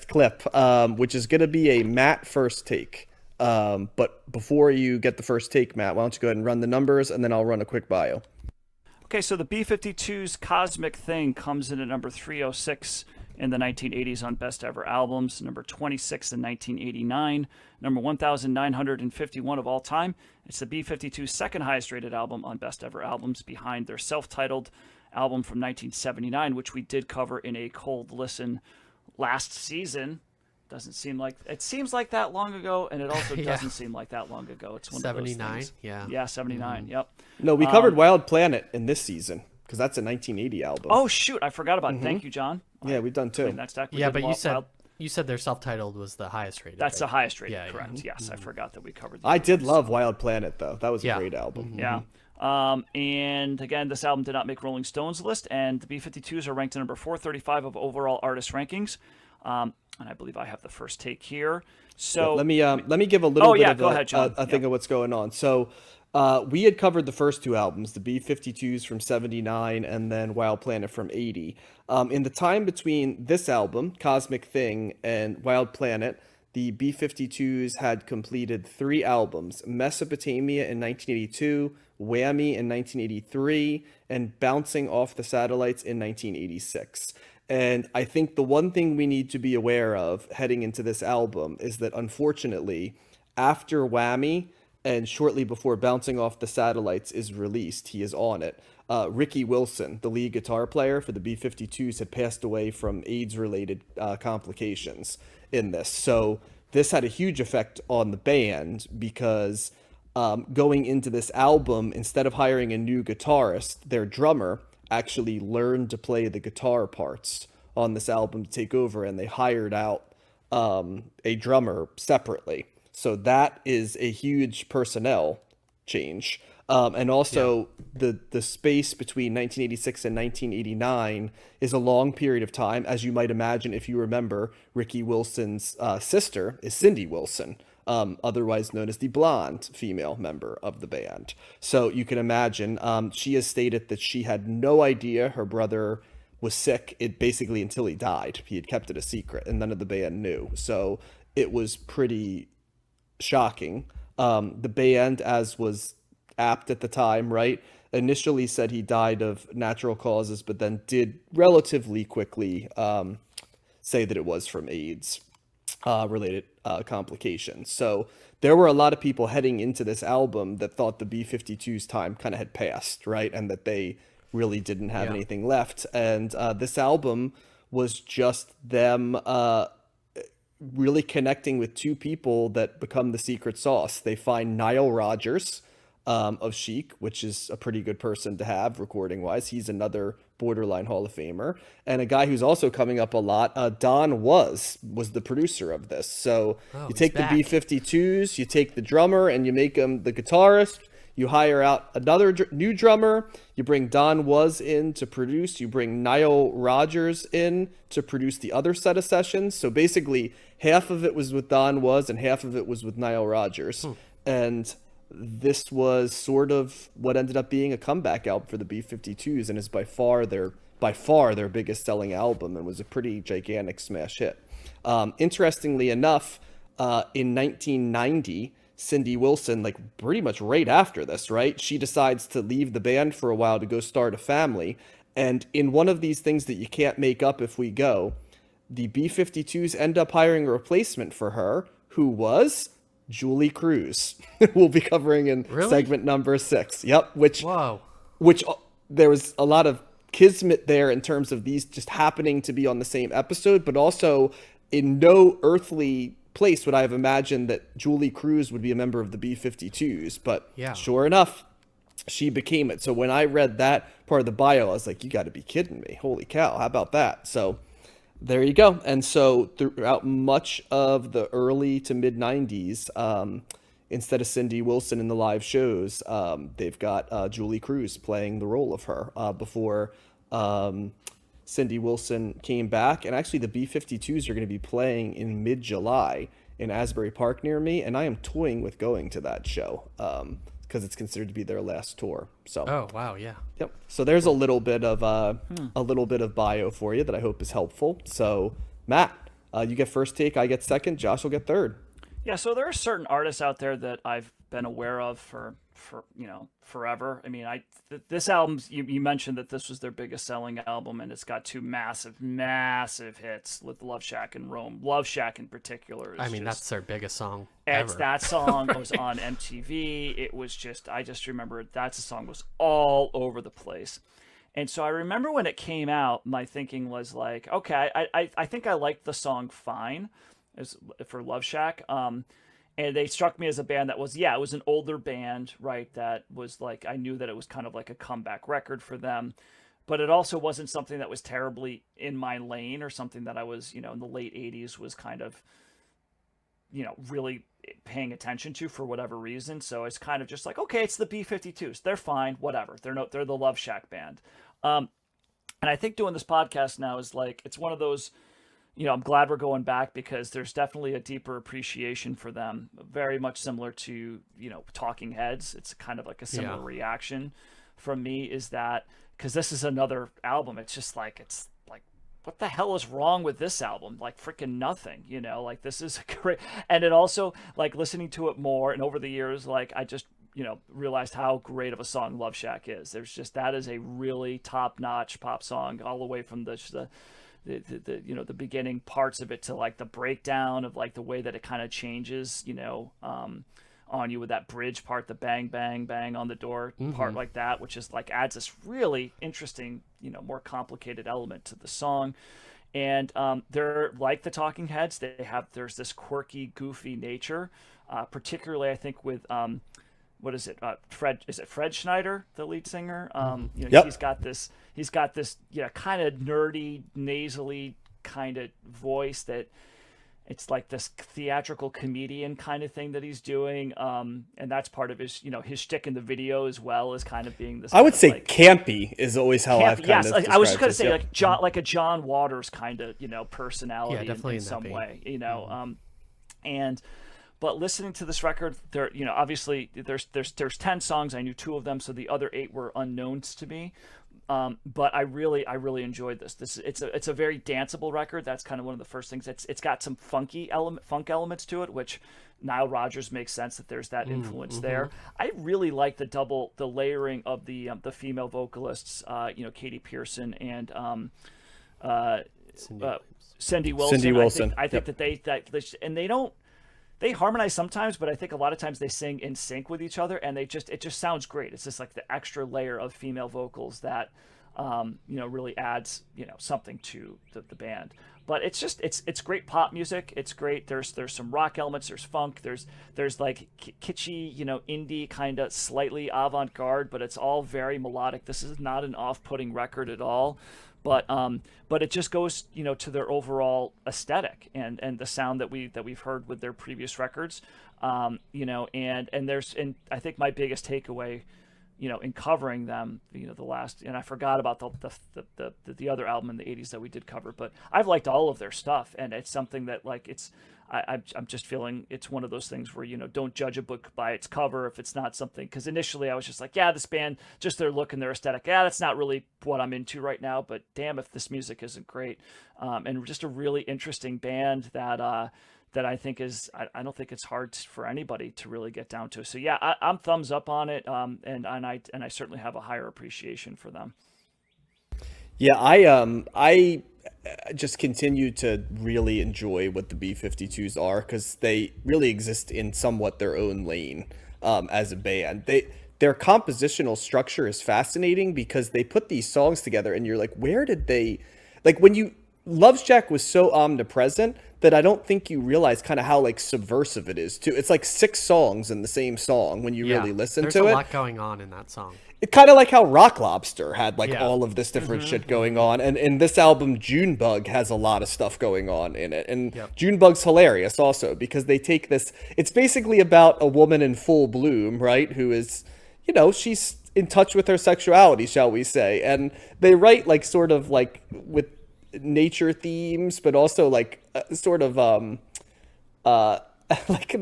clip, which is going to be a Matt first take. But before you get the first take, Matt, why don't you go ahead and run the numbers, and then I'll run a quick bio. Okay, so the B-52's Cosmic Thing comes in at number 306 in the 1980s on Best Ever Albums, number 26 in 1989, number 1,951 of all time. It's the B-52's second highest rated album on Best Ever Albums, behind their self-titled album from 1979, which we did cover in a cold listen last season. It seems like that long ago, and it also doesn't seem like that long ago. It's one 79, of those things. yeah. Yeah, 79, yep. No, we covered Wild Planet in this season, because that's a 1980 album. Oh, shoot, I forgot about it. Thank you, John. Yeah, we've done two. Yeah, but you said their self-titled was the highest rated. That's right? the highest rated, Yeah, correct. yeah. Yes, I forgot that we covered that. I did love Wild Planet, though. That was a great album. Yeah. And again, this album did not make Rolling Stone's list, and the B-52s are ranked at number 435 of overall artist rankings. And I believe I have the first take here. So let me give a little bit of go ahead, John. a thing of what's going on. So we had covered the first two albums, the B-52s from 79 and then Wild Planet from 80. In the time between this album, Cosmic Thing, and Wild Planet, the B-52s had completed 3 albums: Mesopotamia in 1982, Whammy in 1983, and Bouncing Off the Satellites in 1986. And I think the one thing we need to be aware of heading into this album is that, unfortunately, after Whammy and shortly before Bouncing Off the Satellites is released, he is on it, Ricky Wilson, the lead guitar player for the B-52s, had passed away from AIDS-related complications in this. So this had a huge effect on the band because going into this album, instead of hiring a new guitarist, their drummer actually learned to play the guitar parts on this album to take over, and they hired out a drummer separately. So that is a huge personnel change. And also the space between 1986 and 1989 is a long period of time. As you might imagine, if you remember, Ricky Wilson's sister is Cindy Wilson, otherwise known as the blonde female member of the band. So you can imagine, she has stated that she had no idea her brother was sick, basically until he died. He had kept it a secret, and none of the band knew. So it was pretty shocking. The band, as was apt at the time, right, initially said he died of natural causes, but then did relatively quickly say that it was from AIDS related complications. So there were a lot of people heading into this album that thought the B-52's time kind of had passed, right, and that they really didn't have anything left. And this album was just them really connecting with two people that become the secret sauce. They find Nile Rodgers of Chic, which is a pretty good person to have recording wise. He's another borderline Hall of Famer, and a guy who's also coming up a lot. Don was the producer of this. So you take the B-52s, you take the drummer, and you make him the guitarist. You hire out another new drummer. You bring Don Was in to produce. You bring Nile Rodgers in to produce the other set of sessions. So basically, half of it was with Don Was and half of it was with Nile Rodgers. And this was sort of what ended up being a comeback album for the B-52s, and is by far their biggest selling album, and was a pretty gigantic smash hit. Interestingly enough, in 1990, Cindy Wilson, like pretty much right after this, right, she decides to leave the band for a while to go start a family. And in one of these things that you can't make up if we go, the B-52s end up hiring a replacement for her, who was Julie Cruz. We'll be covering in segment number 6. Yep. Which there was a lot of kismet there in terms of these just happening to be on the same episode, but also in no earthly place would I have imagined that Julie Cruz would be a member of the B-52s, but sure enough, she became it. So when I read that part of the bio, I was like, you got to be kidding me. Holy cow, how about that? So there you go. And so throughout much of the early to mid 90s, instead of Cindy Wilson in the live shows, they've got Julie Cruz playing the role of her before Cindy Wilson came back. And actually the B-52s are going to be playing in mid-July in Asbury Park near me, and I am toying with going to that show because it's considered to be their last tour. So yep. So there's a little bit of bio for you that I hope is helpful. So Matt, you get first take, I get second, Josh will get third. Yeah, so there are certain artists out there that I've been aware of for forever. I mean, this album, you mentioned that this was their biggest selling album, and it's got two massive hits with Love Shack and Rome. Love Shack in particular is I mean, just, that's their biggest song it's ever. that song was on MTV. It was just, I just remember that song was all over the place. And so I remember when it came out, my thinking was like, okay, I think I liked the song fine as for Love Shack. And they struck me as a band that was, yeah, it was an older band, right? That was like, I knew that it was kind of like a comeback record for them, but it also wasn't something that was terribly in my lane or something that I was, in the late 80s was kind of, really paying attention to for whatever reason. So it's kind of just like, okay, it's the B-52s. They're fine, whatever. They're the Love Shack band. And I think doing this podcast now is like, it's one of those, I'm glad we're going back because there's definitely a deeper appreciation for them. Very much similar to, Talking Heads. It's kind of like a similar reaction from me is that, because this is another album. It's just like, what the hell is wrong with this album? Like freaking nothing, like this is a great, and it also like listening to it more and over the years, like I just, realized how great of a song Love Shack is. That is a really top notch pop song all the way from the the beginning parts of it to like the breakdown of like the way that it kind of changes, on you with that bridge part, the bang, bang, bang on the door part like that, which is like adds this really interesting, more complicated element to the song. And they're like the Talking Heads. There's this quirky, goofy nature, particularly I think with what is it? Fred Schneider, the lead singer? Yep. He's got this kind of nerdy, nasally kind of voice that it's like this theatrical comedian kind of thing that he's doing. And that's part of his, his shtick in the video as well as kind of being this. I would say like, campy is always how I've kind of I was just going to described say this, yep. like a John Waters kind of, personality definitely in in that some vein. way, but listening to this record, there, obviously there's 10 songs. I knew 2 of them, so the other 8 were unknowns to me. But I really enjoyed this. It's a very danceable record. That's kind of one of the first things. It's got some funk elements to it, which Nile Rodgers makes sense that there's that influence there. I really like the layering of the female vocalists, Katie Pearson and Cindy Wilson. Cindy Wilson. I think that they harmonize sometimes, but I think a lot of times they sing in sync with each other, and it just sounds great. It's just like the extra layer of female vocals that really adds something to the band. But it's great pop music. It's great. There's some rock elements. There's funk. There's like kitschy indie kind of slightly avant-garde, but it's all very melodic. This is not an off-putting record at all. But it just goes to their overall aesthetic and the sound that we've heard with their previous records, and I think my biggest takeaway, in covering them, the last, and I forgot about the other album in the 80s that we did cover, but I've liked all of their stuff, and it's something that like I'm just feeling it's one of those things where, don't judge a book by its cover if it's not something, because initially I was just like, yeah, this band, just their look and their aesthetic, yeah, that's not really what I'm into right now, but damn if this music isn't great. And just a really interesting band that I think I don't think it's hard for anybody to really get down to. So yeah, I'm thumbs up on it. And I certainly have a higher appreciation for them. Yeah, I just continue to really enjoy what the B-52s are because they really exist in somewhat their own lane as a band. Their compositional structure is fascinating because they put these songs together and you're like, where did they, like when you, Love Shack was so omnipresent that I don't think you realize kind of how like subversive it is too. It's like 6 songs in the same song when you really listen to it. There's a lot going on in that song. It's kind of like how Rock Lobster had like Yeah. all of this different shit going on. And in this album, Junebug has a lot of stuff going on in it. And Junebug's hilarious also because they take this, it's basically about a woman in full bloom, right? Who is, she's in touch with her sexuality, shall we say. And they write like sort of like with nature themes, but also like sort of like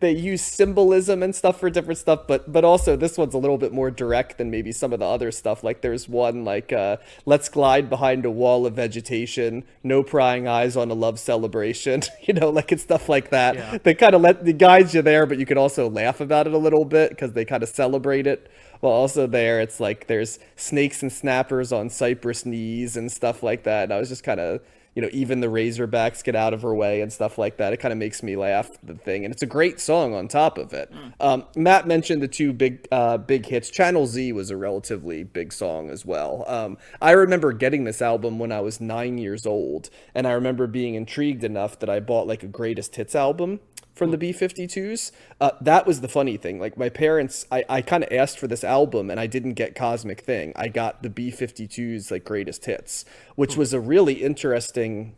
they use symbolism and stuff for different stuff, but also this one's a little bit more direct than maybe some of the other stuff. Like there's one like let's glide behind a wall of vegetation, no prying eyes on a love celebration. Like it's stuff like that. Yeah. They kind of let the guides you there, but you can also laugh about it a little bit because they kind of celebrate it. While also there, it's like there's snakes and snappers on cypress knees and stuff like that. And I was just kind of, even the Razorbacks get out of her way and stuff like that. It kind of makes me laugh, the thing. And it's a great song on top of it. Matt mentioned the two big hits. Channel Z was a relatively big song as well. I remember getting this album when I was 9 years old. And I remember being intrigued enough that I bought like a greatest hits album from the B-52s. That was the funny thing. Like my parents, I kind of asked for this album and I didn't get Cosmic Thing. I got the B-52s like greatest hits, which was a really interesting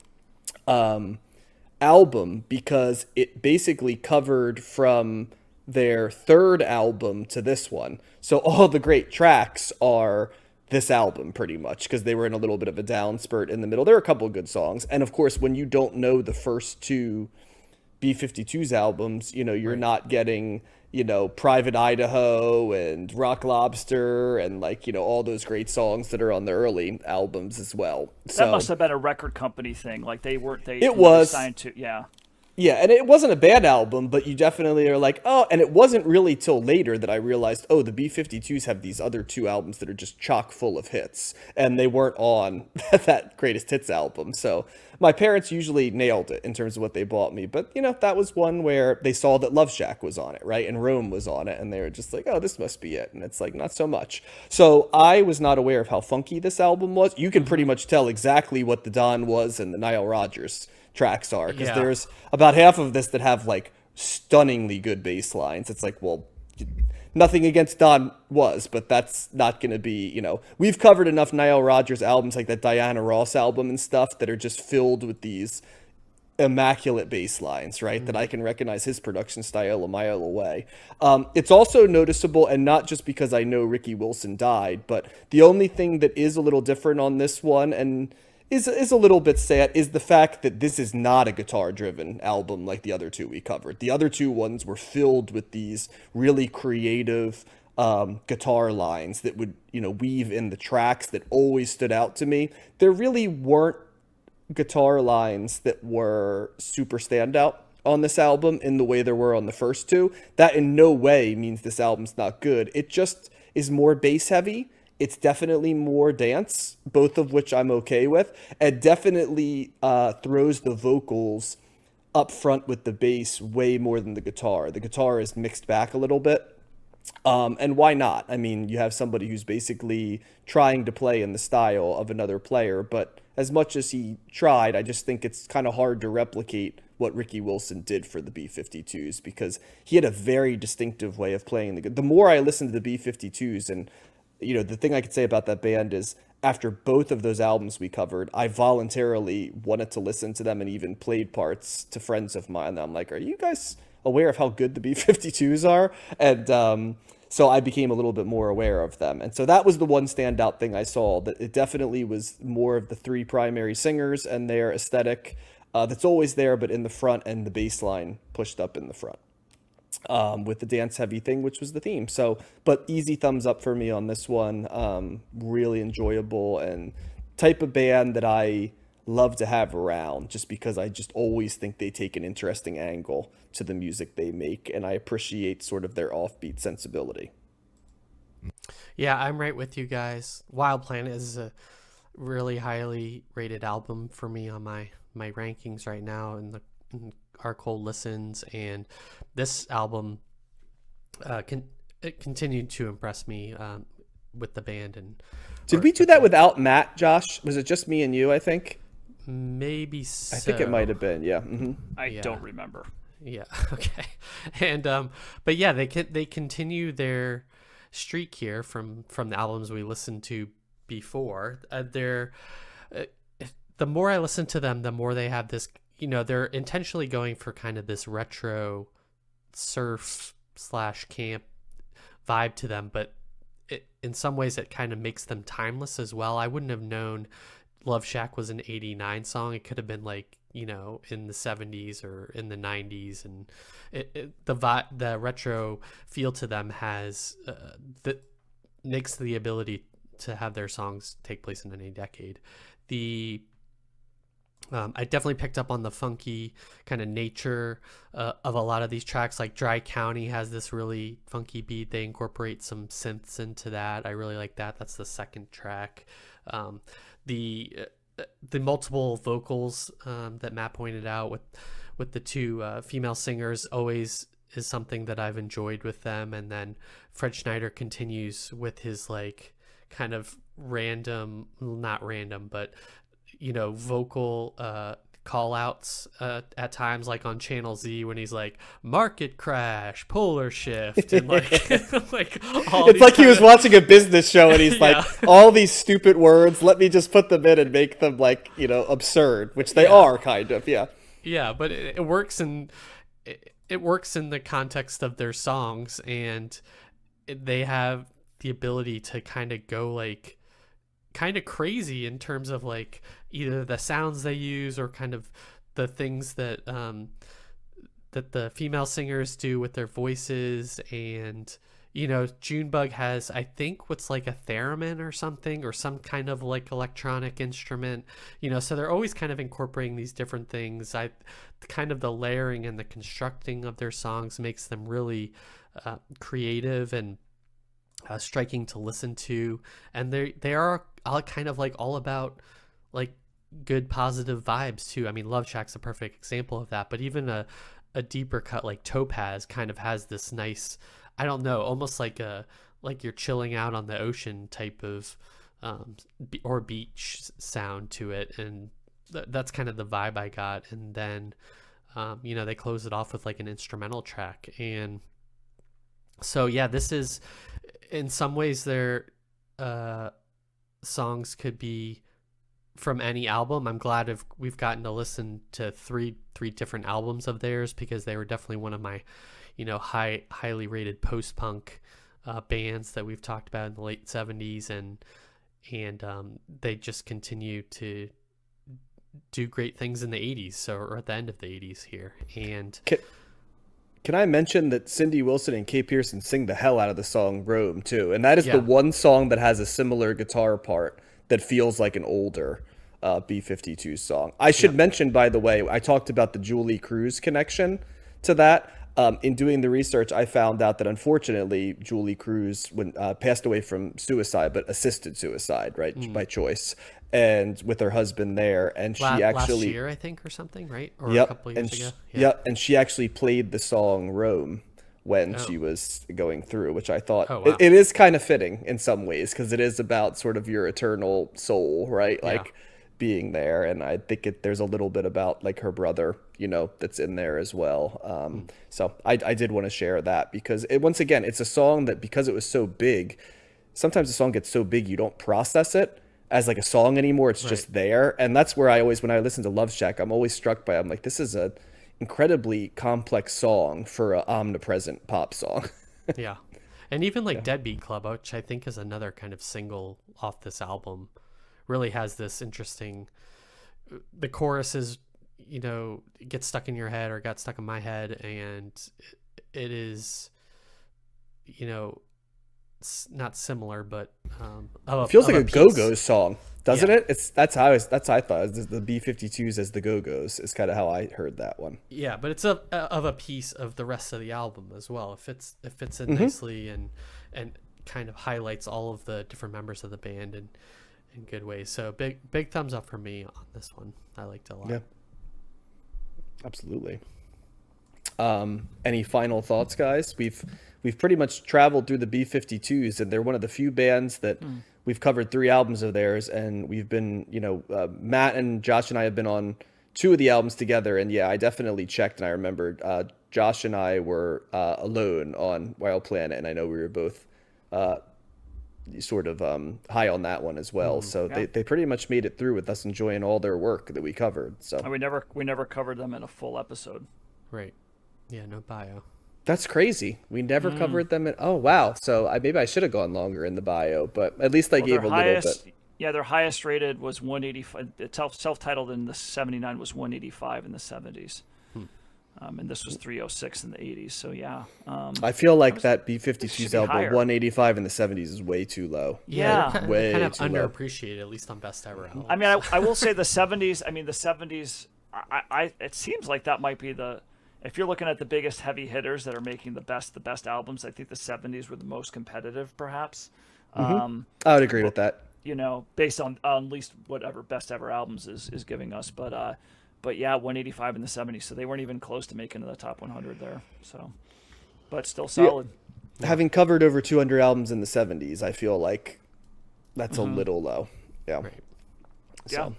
album because it basically covered from their third album to this one. So all the great tracks are this album pretty much because they were in a little bit of a down spurt in the middle. There are a couple of good songs. And of course, when you don't know the first two B-52's albums, you're not getting, Private Idaho and Rock Lobster and like, all those great songs that are on the early albums as well. That must have been a record company thing. Like they It was signed to, yeah. Yeah, and it wasn't a bad album, but you definitely are like, oh, and it wasn't really till later that I realized, oh, the B-52s have these other two albums that are just chock full of hits, and they weren't on that greatest hits album. So my parents usually nailed it in terms of what they bought me, but that was one where they saw that Love Shack was on it, right, and Rome was on it, and they were just like, oh, this must be it, and it's like, not so much. So I was not aware of how funky this album was. You can pretty much tell exactly what the Don was and the Nile Rodgers tracks are because there's about half of this that have like stunningly good bass lines. It's like, well, nothing against Don Was, but that's not going to be, we've covered enough Nile Rodgers albums like that Diana Ross album and stuff that are just filled with these immaculate bass lines, right? That I can recognize his production style a mile away. It's also noticeable, and not just because I know Ricky Wilson died, but the only thing that is a little different on this one, and is a little bit sad, is the fact that this is not a guitar-driven album like the other two we covered. The other two ones were filled with these really creative guitar lines that would, weave in the tracks that always stood out to me. There really weren't guitar lines that were super standout on this album in the way there were on the first two. That in no way means this album's not good. It just is more bass heavy. It's definitely more dance, both of which I'm okay with, and definitely throws the vocals up front with the bass way more than the guitar. The guitar is mixed back a little bit. And why not? I mean, you have somebody who's basically trying to play in the style of another player, but as much as he tried, I just think it's kind of hard to replicate what Ricky Wilson did for the B-52s because he had a very distinctive way of playing the more I listened to the B-52s, and the thing I could say about that band is after both of those albums we covered, I voluntarily wanted to listen to them and even played parts to friends of mine. I'm like, are you guys aware of how good the B-52s are? And so I became a little bit more aware of them. And so that was the one standout thing I saw, that it definitely was more of the three primary singers and their aesthetic that's always there, but in the front, and the bass line pushed up in the front. With the dance heavy thing, which was the theme. So, but easy thumbs up for me on this one. Really enjoyable and type of band that I love to have around, just because I just always think they take an interesting angle to the music they make, and I appreciate sort of their offbeat sensibility. Yeah, I'm right with you guys. Wild Planet is a really highly rated album for me on my rankings right now in our cold listens, and this album it continued to impress me with the band. And did we do that without Matt, Josh? Was it just me and you, I think? Maybe so. I think it might have been, yeah. I don't remember. Yeah, okay. And but yeah, they continue their streak here from the albums we listened to before. The more I listen to them, the more they have this, they're intentionally going for kind of this retro surf / camp vibe to them, but in some ways it kind of makes them timeless as well. I wouldn't have known Love Shack was an 89 song. It could have been like you know, in the 70s or in the 90s, and the retro feel to them has that makes the ability to have their songs take place in any decade. I definitely picked up on the funky kind of nature of a lot of these tracks. Like Dry County has this really funky beat. They incorporate some synths into that. I really like that. That's the second track. The multiple vocals that Matt pointed out with the two female singers always is something that I've enjoyed with them. And then Fred Schneider continues with his like kind of random, not random, but you know, vocal call outs at times, like on Channel Z when he's like market crash, polar shift, and like like all it's like he was watching a business show and he's like, all these stupid words, let me just put them in and make them like, you know, absurd, which they are kind of. Yeah, but it works, and it works in the context of their songs, and they have the ability to kind of go like kind of crazy in terms of like either the sounds they use or kind of the things that that the female singers do with their voices. And you know, Junebug has, I think, what's like a theremin or something, or some kind of like electronic instrument, you know, so they're always kind of incorporating these different things. Kind of the layering and the constructing of their songs makes them really creative and striking to listen to. And they are all kind of like all about like good positive vibes too. I mean, Love Shack's a perfect example of that, but even a deeper cut like Topaz kind of has this nice, I don't know, almost like you're chilling out on the ocean type of or beach sound to it. And that's kind of the vibe I got. And then you know, they close it off with like an instrumental track. And so yeah, this is, in some ways, their songs could be from any album. I'm glad we've gotten to listen to three different albums of theirs, because they were definitely one of my, you know, highly rated post-punk bands that we've talked about in the late 70s, and they just continue to do great things in the 80s, or at the end of the 80s here. And can I mention that Cindy Wilson and Kay Pearson sing the hell out of the song Rome too? And that is the one song that has a similar guitar part that feels like an older B-52 song. I should mention, by the way, I talked about the Julie Cruz connection to that. In doing the research, I found out that unfortunately Julie Cruz passed away from suicide, but assisted suicide, right, by choice, and with her husband there. And she actually last year, I think, or something, right? Or a couple years ago. And she actually played the song Rome when she was going through, which I thought it is kind of fitting in some ways, because it is about sort of your eternal soul, right? Like being there. And I think there's a little bit about like her brother, you know, that's in there as well. So I did want to share that, because once again, it's a song that, because it was so big, sometimes a song gets so big you don't process it as like a song anymore. It's just there. And that's where I always, when I listen to Love Shack, I'm always struck by, I'm like, this is a incredibly complex song for an omnipresent pop song. Yeah. And even like Deadbeat Club, which I think is another kind of single off this album, really has this interesting, the chorus is, you know, gets stuck in your head, or got stuck in my head, and it is, you know, not similar, but it feels like a Go-Go's song, doesn't it? That's how I thought. The B-52s as the Go-Go's is kind of how I heard that one. Yeah, but it's of a piece of the rest of the album as well. It fits in nicely, and kind of highlights all of the different members of the band in good ways. So big thumbs up for me on this one. I liked it a lot. Yeah, absolutely. Any final thoughts, guys? We've pretty much traveled through the B-52s, and they're one of the few bands that we've covered 3 albums of theirs, and we've been, you know, Matt and Josh and I have been on 2 of the albums together, and yeah, I definitely checked, and I remembered Josh and I were alone on Wild Planet, and I know we were both sort of high on that one as well. So they pretty much made it through with us enjoying all their work that we covered. So and we never covered them in a full episode. Right. Yeah, no bio. That's crazy. We never covered them. Oh, wow. So maybe I should have gone longer in the bio, but at least I gave a little bit. Yeah, their highest rated was 185. Self-titled in the 79 was 185 in the 70s. And this was 306 in the 80s. So yeah, I feel like that should B-52's be album higher. 185 in the 70s is way too low. Yeah. they're Way kind of too low. underappreciated, at least on best ever albums. I mean, I will say the 70s. I mean, the 70s. It seems like that might be the. If you're looking at the biggest heavy hitters that are making the best albums, I think the 70s were the most competitive, perhaps. I would agree with that. You know, based on at least whatever best ever albums is giving us, but yeah, 185 in the 70s, so they weren't even close to making the top 100 there. So, but still solid. Yeah. Having covered over 200 albums in the 70s, I feel like that's a little low. Yeah. Right. So,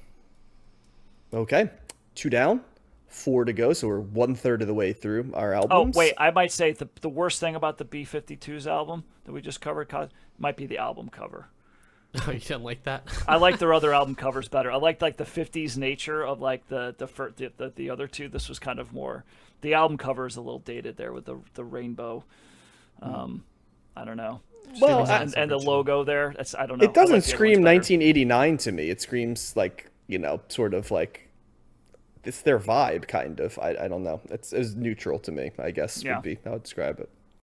okay, 2 down, 4 to go. So we're 1/3 of the way through our Oh albums. wait, I might say the worst thing about the B-52's album that we just covered might be the album cover. Oh, you didn't like that? I like their other album covers better. I liked like the 50s nature of like the other two. This was kind of more. The album cover is a little dated there with the rainbow. I don't know. Well, And the logo there. That's I don't know. it doesn't I like the other scream ones better. 1989 to me. It screams like, sort of like it's their vibe, kind of. I don't know. It's neutral to me, I guess, Yeah. would be how I'd describe it.